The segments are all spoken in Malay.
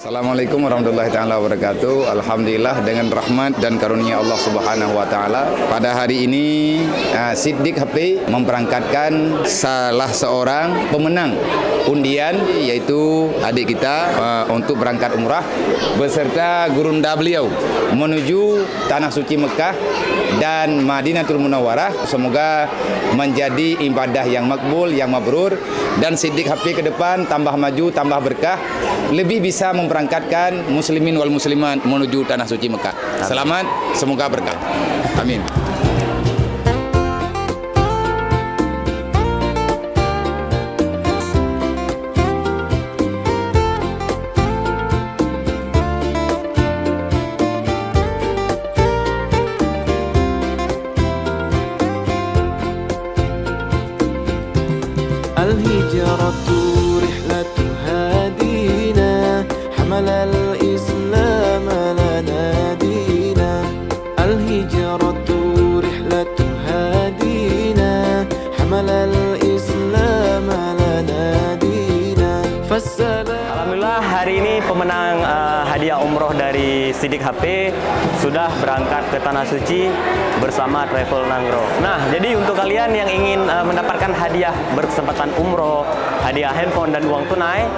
Assalamualaikum warahmatullahi taala wabarakatuh. Alhamdulillah dengan rahmat dan karunia Allah Subhanahu wa taala, pada hari ini Siddiq HP memberangkatkan salah seorang pemenang undian, yaitu adik kita untuk berangkat umrah beserta gurunda beliau menuju tanah suci Mekah dan Madinatul Munawwarah. Semoga menjadi ibadah yang makbul, yang mabrur, dan Siddiq HP ke depan tambah maju, tambah berkah, lebih bisa memberangkatkan muslimin wal muslimat menuju tanah suci Mekah. Selamat, semoga berkah. Amin. الهجرة رحلة هادينا حمل الإسلام لنا دينا الهجرة رحلة هادينا حمل الإسلام لنا دينا فالسلام. Alhamdulillah, hari ini pemenang hadiah umroh dari Siddiq HP sudah berangkat ke Tanah Suci bersama Travel Nanggroe. Nah, jadi untuk kalian yang ingin mendapatkan hadiah berkesempatan umroh, hadiah handphone dan uang tunai,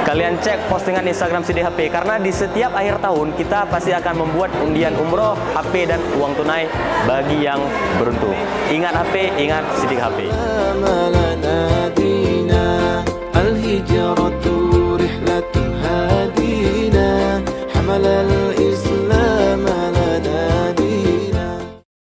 kalian cek postingan Instagram Siddiq HP, karena di setiap akhir tahun kita pasti akan membuat undian umroh, HP dan uang tunai bagi yang beruntung. Ingat HP, ingat Siddiq HP.